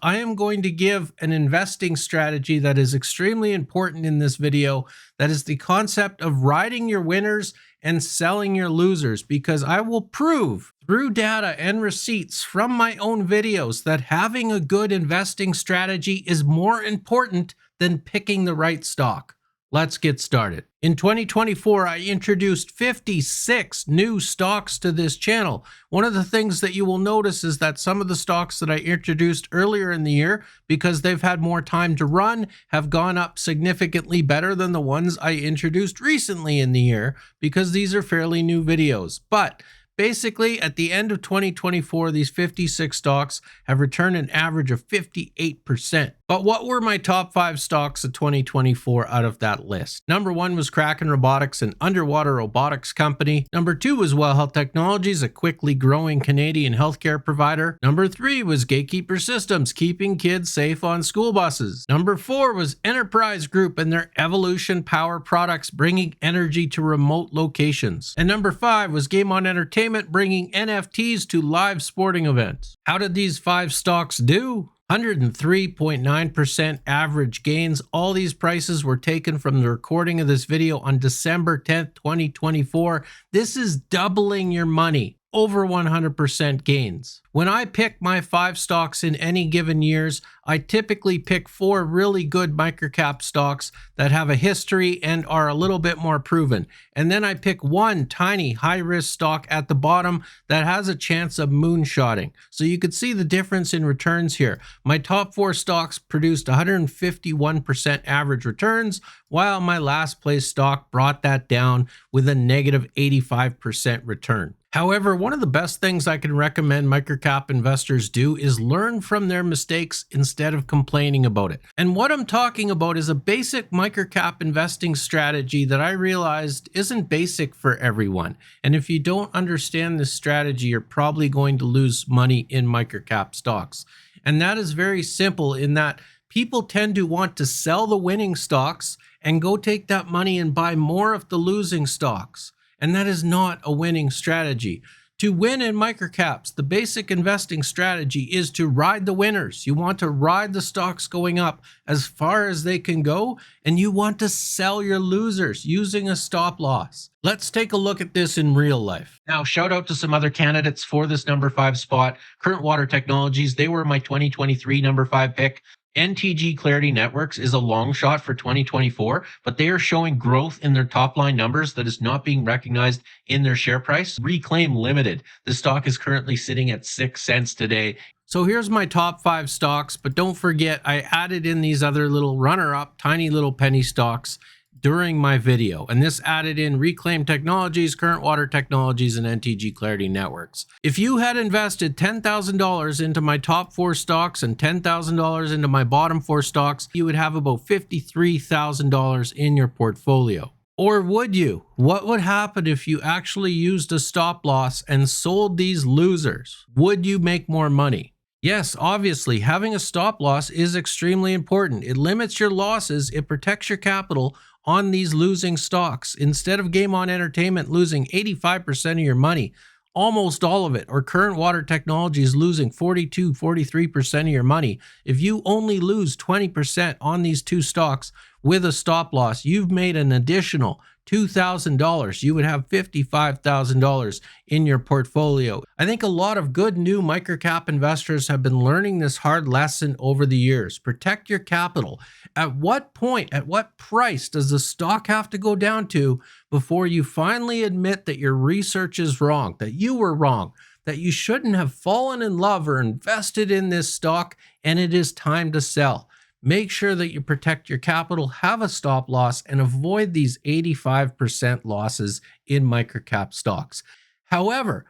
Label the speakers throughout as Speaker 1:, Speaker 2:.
Speaker 1: I am going to give an investing strategy that is extremely important in this video. That is the concept of riding your winners and selling your losers, because I will prove through data and receipts from my own videos that having a good investing strategy is more important than picking the right stock. Let's get started. In 2024, I introduced 56 new stocks to this channel. One of the things that you will notice is that some of the stocks that I introduced earlier in the year, because they've had more time to run, have gone up significantly better than the ones I introduced recently in the year, because these are fairly new videos. But basically, at the end of 2024, these 56 stocks have returned an average of 58%. But what were my top 5 stocks of 2024 out of that list? Number 1 was Kraken Robotics, an underwater robotics company. Number 2 was Well Health Technologies, a quickly growing Canadian healthcare provider. Number 3 was Gatekeeper Systems, keeping kids safe on school buses. Number 4 was Enterprise Group and their Evolution Power products, bringing energy to remote locations. And number 5 was Game On Entertainment, bringing NFTs to live sporting events. How did these 5 stocks do? 103.9% average gains. All these prices were taken from the recording of this video on December 10th, 2024. This is doubling your money. Over 100% gains. When I pick my 5 stocks in any given years, I typically pick 4 really good microcap stocks that have a history and are a little bit more proven. And then I pick 1 tiny high-risk stock at the bottom that has a chance of moonshotting. So you could see the difference in returns here. My top 4 stocks produced 151% average returns, while my last place stock brought that down with a negative 85% return. However, one of the best things I can recommend microcap investors do is learn from their mistakes instead of complaining about it. And what I'm talking about is a basic microcap investing strategy that I realized isn't basic for everyone. And if you don't understand this strategy, you're probably going to lose money in microcap stocks. And that is very simple in that people tend to want to sell the winning stocks and go take that money and buy more of the losing stocks. And that is not a winning strategy. To win in microcaps, the basic investing strategy is to ride the winners. You want to ride the stocks going up as far as they can go, and you want to sell your losers using a stop loss. Let's take a look at this in real life. Now, shout out to some other candidates for this number 5 spot. Current Water Technologies, they were my 2023 number 5 pick. NTG Clarity Networks is a long shot for 2024, but they are showing growth in their top line numbers that is not being recognized in their share price. Reclaim Limited. The stock is currently sitting at 6 cents today. So here's my top 5 stocks, but don't forget I added in these other little runner-up, tiny little penny stocks during my video, and this added in Reclaim Technologies, Current Water Technologies, and NTG Clarity Networks. If you had invested $10,000 into my top 4 stocks and $10,000 into my bottom 4 stocks, you would have about $53,000 in your portfolio. Or would you? What would happen if you actually used a stop loss and sold these losers? Would you make more money? Yes, obviously, having a stop loss is extremely important. It limits your losses, it protects your capital on these losing stocks. Instead of Game On Entertainment losing 85% of your money, almost all of it, or Current Water Technologies losing 42-43% of your money, if you only lose 20% on these 2 stocks with a stop loss, you've made an additional $2,000. You would have $55,000 in your portfolio. I think a lot of good new microcap investors have been learning this hard lesson over the years. Protect your capital. At what point, at what price does the stock have to go down to before you finally admit that your research is wrong, that you were wrong, that you shouldn't have fallen in love or invested in this stock and it is time to sell? Make sure that you protect your capital, have a stop loss, and avoid these 85% losses in microcap stocks. However,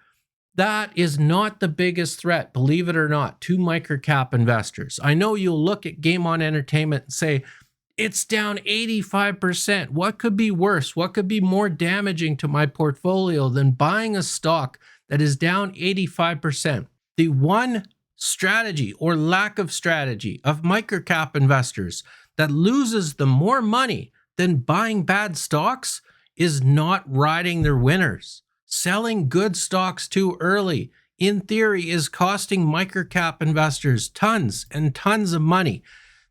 Speaker 1: that is not the biggest threat, believe it or not, to microcap investors. I know you'll look at Game On Entertainment and say, it's down 85%. What could be worse? What could be more damaging to my portfolio than buying a stock that is down 85%? The one strategy or lack of strategy of microcap investors that loses them more money than buying bad stocks is not riding their winners. Selling good stocks too early in theory, is costing microcap investors tons and tons of money.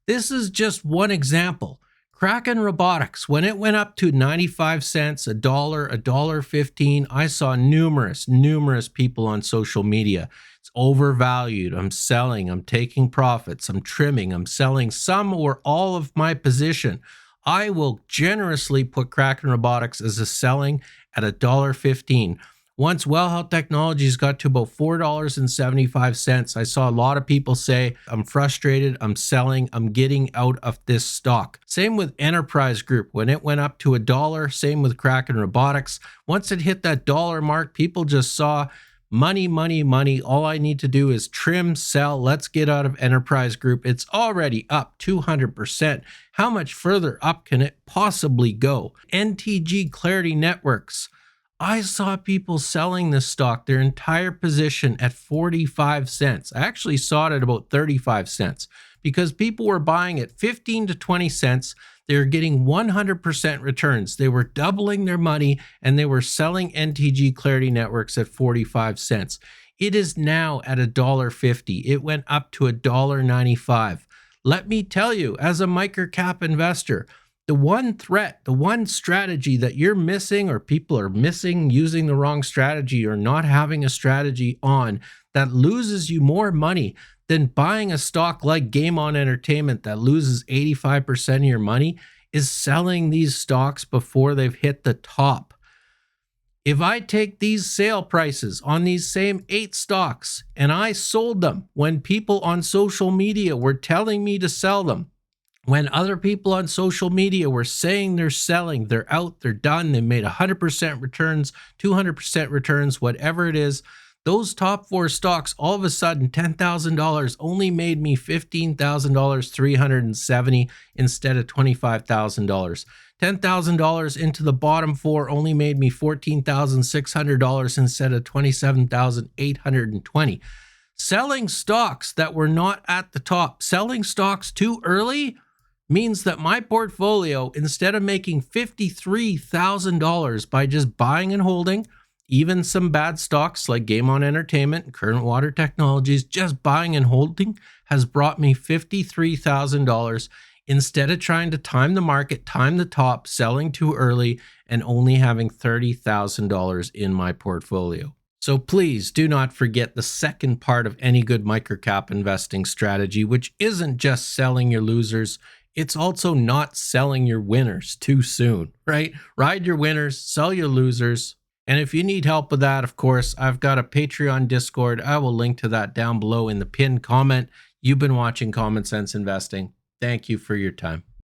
Speaker 1: This is just one example. Kraken Robotics, when it went up to 95 cents, $1, $1.15, I saw numerous people on social media. It's overvalued. I'm selling. I'm taking profits. I'm trimming. I'm selling some or all of my position. I will generously put Kraken Robotics as a selling at $1.15. Once Well Health Technologies got to about $4.75, I saw a lot of people say, I'm frustrated, I'm selling, I'm getting out of this stock. Same with Enterprise Group. When it went up to $1, same with Kraken Robotics. Once it hit that dollar mark, people just saw money, money, money. All I need to do is trim, sell. Let's get out of Enterprise Group. It's already up 200%. How much further up can it possibly go? NTG Clarity Networks. I saw people selling this stock, their entire position at 45 cents. I actually saw it at about 35 cents because people were buying at 15 to 20 cents. They were getting 100% returns. They were doubling their money and they were selling NTG Clarity Networks at 45 cents. It is now at $1.50. It went up to $1.95. Let me tell you, as a microcap investor, the one threat, the one strategy that you're missing or people are missing using the wrong strategy or not having a strategy on that loses you more money than buying a stock like Game On Entertainment that loses 85% of your money is selling these stocks before they've hit the top. If I take these sale prices on these same 8 stocks and I sold them when people on social media were telling me to sell them, when other people on social media were saying they're selling, they're out, they're done, they made 100% returns, 200% returns, whatever it is, those top 4 stocks, all of a sudden, $10,000 only made me $15,370 instead of $25,000. $10,000 into the bottom 4 only made me $14,600 instead of $27,820. Selling stocks that were not at the top, selling stocks too early, means that my portfolio, instead of making $53,000 by just buying and holding, even some bad stocks like Game On Entertainment and Current Water Technologies, just buying and holding has brought me $53,000 instead of trying to time the market, time the top, selling too early, and only having $30,000 in my portfolio. So please do not forget the second part of any good microcap investing strategy, which isn't just selling your losers. It's also not selling your winners too soon, right? Ride your winners, sell your losers. And if you need help with that, of course, I've got a Patreon Discord. I will link to that down below in the pinned comment. You've been watching Common Sense Investing. Thank you for your time.